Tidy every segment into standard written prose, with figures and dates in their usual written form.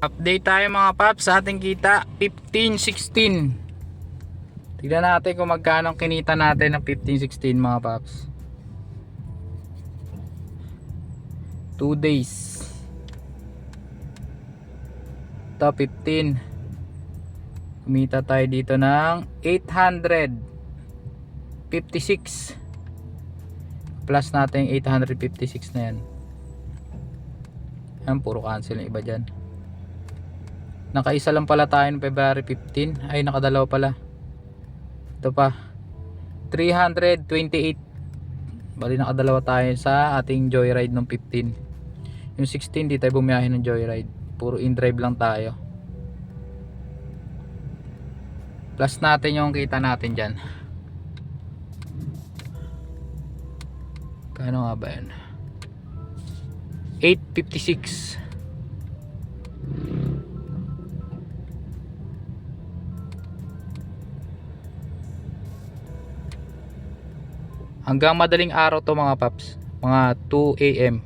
Update tayo mga paps sa ating kita 15-16. Tignan natin kung magkano kinita natin ng 15-16 mga paps. 2 days. Ito 15. Kumita tayo dito ng 856. Plus natin 856 na yan. Yan, puro cancel yung iba dyan. Nakaisa lang pala tayo ng February 15. Ay, nakadalawa pala. Ito pa 328. Bali nakadalawa tayo sa ating joyride ng 15. Yung 16 di tayo bumiyahe ng joyride. Puro in-drive lang tayo. Plus natin yung kita natin dyan. Kano nga ba yan? 856. Hanggang madaling araw to mga paps, mga 2 AM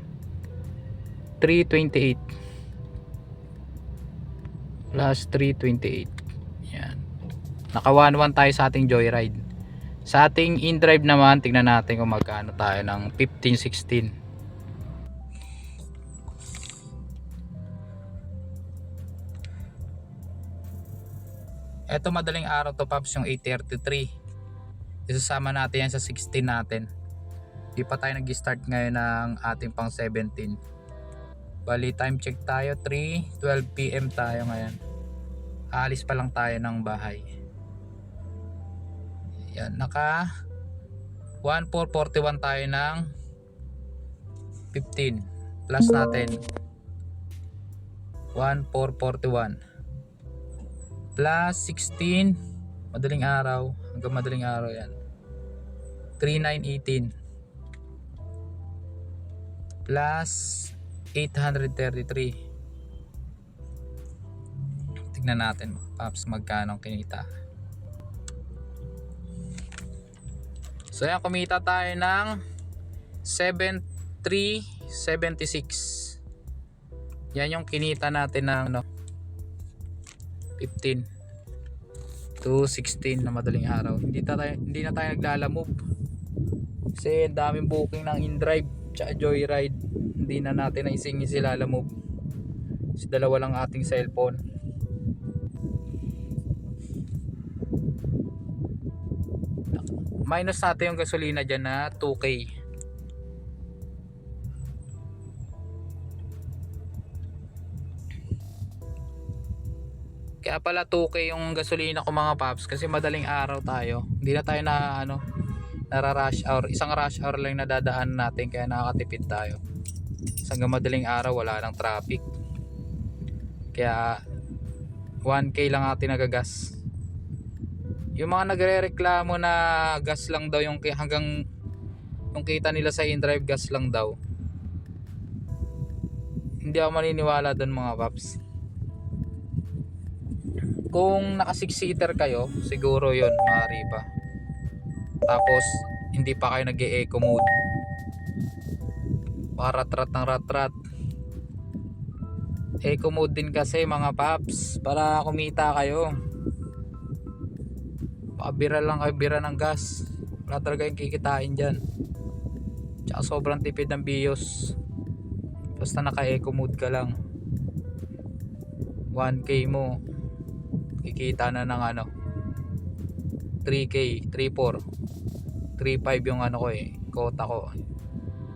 328 plus 328. Yan, naka 1-1 tayo sa ating joyride. Sa ating in-drive naman, tignan natin kung magkano tayo ng 15-16. Eto madaling araw to paps, yung 8:33. Isasama natin yan sa 16 natin. Di pa tayo nag-start ngayon ng ating pang 17. Bali time check tayo 3:12 PM tayo ngayon. Aalis pa lang tayo ng bahay. Yan, naka 1441 tayo ng 15. Plus natin 1441 plus 16 madaling araw, hanggang madaling araw yan, 3918 plus 833. Tignan natin paps magkano kinita. So yan, kumita tayo ng 7376. Yan yung kinita natin ng 15 to 16 na madaling araw. Hindi na tayo naglalamove kasi daming booking ng in-drive tsaka joyride. Hindi na natin naisingin sila lalamove kasi dalawa lang ating cellphone. Minus natin yung gasolina dyan na 2K. Kaya pala 2K yung gasolina ko mga paps, kasi madaling araw tayo. Hindi na tayo nara-rush hour. Isang rush hour lang nadadaan natin, kaya nakakatipid tayo. Hanggang madaling araw wala nang traffic. Kaya 1K lang ating nagagas. Yung mga nagre-reklamo na gas lang daw yung hanggang yung kita nila sa in-drive, gas lang daw. Hindi ako maniniwala doon mga paps. Kung naka 6-seater kayo, siguro yun, maaari pa. Tapos hindi pa kayo nag-e-eco mode, paratrat ng ratrat. Eco mode din kasi mga paps, para kumita kayo. Bira lang kayo, bira ng gas, wala talaga yung kikitain dyan. Tsaka sobrang tipid ng BIOS basta naka eco mode ka lang. 1K mo kikita na ng 3K, 3.4, 3.5 yung ko quota ko.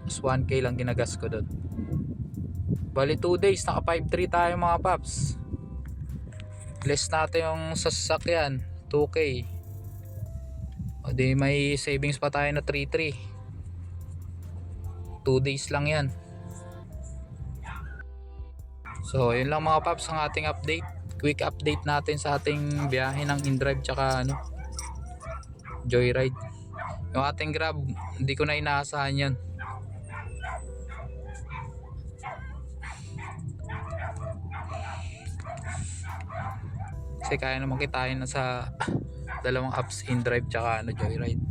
Mas 1K lang ginagas ko doon. Bali 2 days naka 5.3 tayo mga paps. Less natin yung sasakyan 2K. O di may savings pa tayo na 3.3. 2 days lang yan. So yun lang mga paps ang ating update. Quick update natin sa ating biyahe ng in-drive tsaka joyride. Yung ating Grab, hindi ko na inaasahan yan. Kasi kaya naman kitain na sa dalawang apps, in-drive tsaka joyride.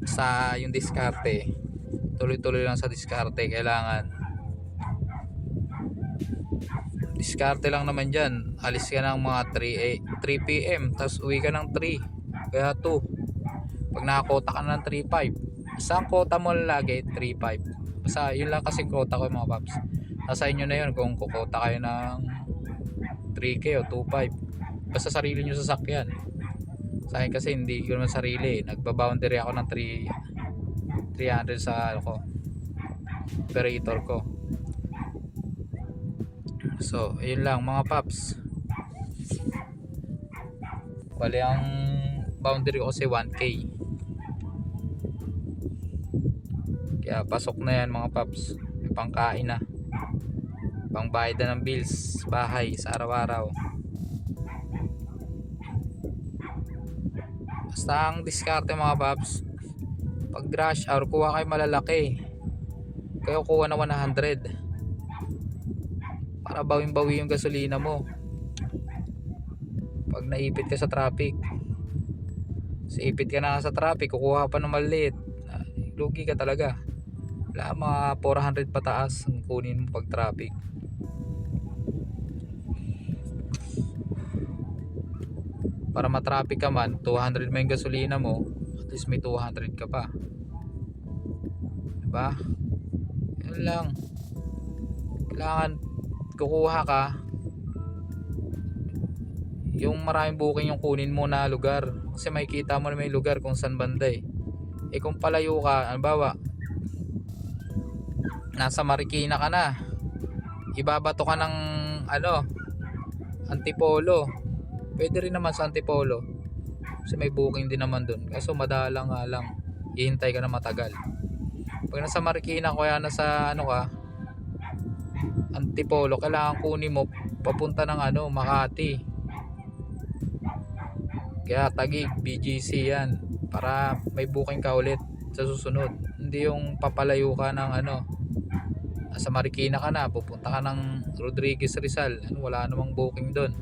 Sa yung diskarte, tuloy-tuloy lang sa diskarte. Kailangan Diskarte lang naman dyan. Alis ka ng mga 3 p.m. Tapos uwi ka ng 3. Kaya 2. Pag nakakota ka ng 3.5. Basta ang quota mo lagi 3.5. Basta yun lang kasi quota ko mga paps. Nasa inyo na yun kung kukota kayo ng 3K o 2.5. Basta sarili nyo sasakyan. Sa akin kasi hindi ko naman sarili. Nagbaboundary ako ng 300 sa ano ko, operator ko. So ayun lang mga paps. Bali ang boundary ko kasi 1K. Kaya pasok na yan mga paps. May pangkain na, pangbayad na ng bills bahay sa araw-araw. Basta ang diskarte mga paps, pag rush hour kuha kayo malalaki. Kayo kuha na 100 para bawing-bawi yung gasolina mo pag naipit ka sa traffic. Sa ipit ka na sa traffic, kukuha pa ng maliit, lugi ka talaga. Wala, mga 400 pataas ang kunin mo pag traffic. Para matraffic ka man, 200 mo yung gasolina mo, at least may 200 ka pa, diba? Yun lang. Kailangan kukuha ka yung maraming booking yung kunin mo na lugar, kasi makikita mo na may lugar kung saan banda eh. Kung palayo ka, halimbawa nasa Marikina ka na, ibabato ka ng ano, Antipolo, pwede rin naman sa Antipolo kasi may booking din naman dun, kaso madalang nga lang, hihintay ka na matagal. Pag nasa Marikina kaya nasa ano ka, Antipolo, kailangan kunin mo papunta ng ano, Makati. Kaya Taguig, BGC yan, para may booking ka ulit sa susunod. Hindi yung papalayo ka ng ano, nasa Marikina ka na, pupunta ka ng Rodriguez Rizal, wala namang booking doon.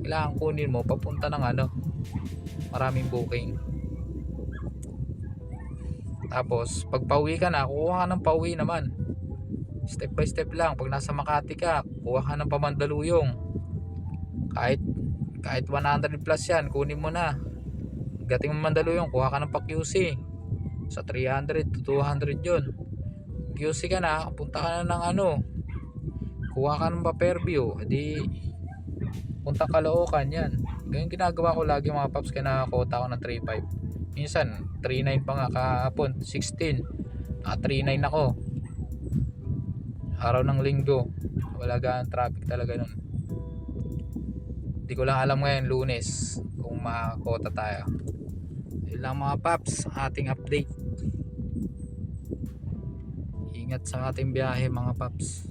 Kailangan kunin mo papunta ng ano, maraming booking. Tapos pag pauwi ka na, kuha ka ng pauwi naman, step by step lang. Pag nasa Makati ka, kuha ka ng Pamandaluyong, kahit 100 plus yan, kunin mo na. Gating mo Mandaluyong, kuha ka ng pa-QC sa 300 to 200 yun. QC ka na, punta ka na ng ano, kuha ka ng pa-Fairview, edi punta Caloocan yan. Ganyan ginagawa ko lagi mga paps, kaya nakakota ako ng 3.5. Minsan 3.9 pa nga, kahapon 16, 3.9 ako. Araw ng linggo, wala ganang traffic talaga nun. Hindi ko lang alam ngayon Lunes kung makakota tayo. Yun lang mga paps, ating update. Ingat sa ating biyahe mga paps.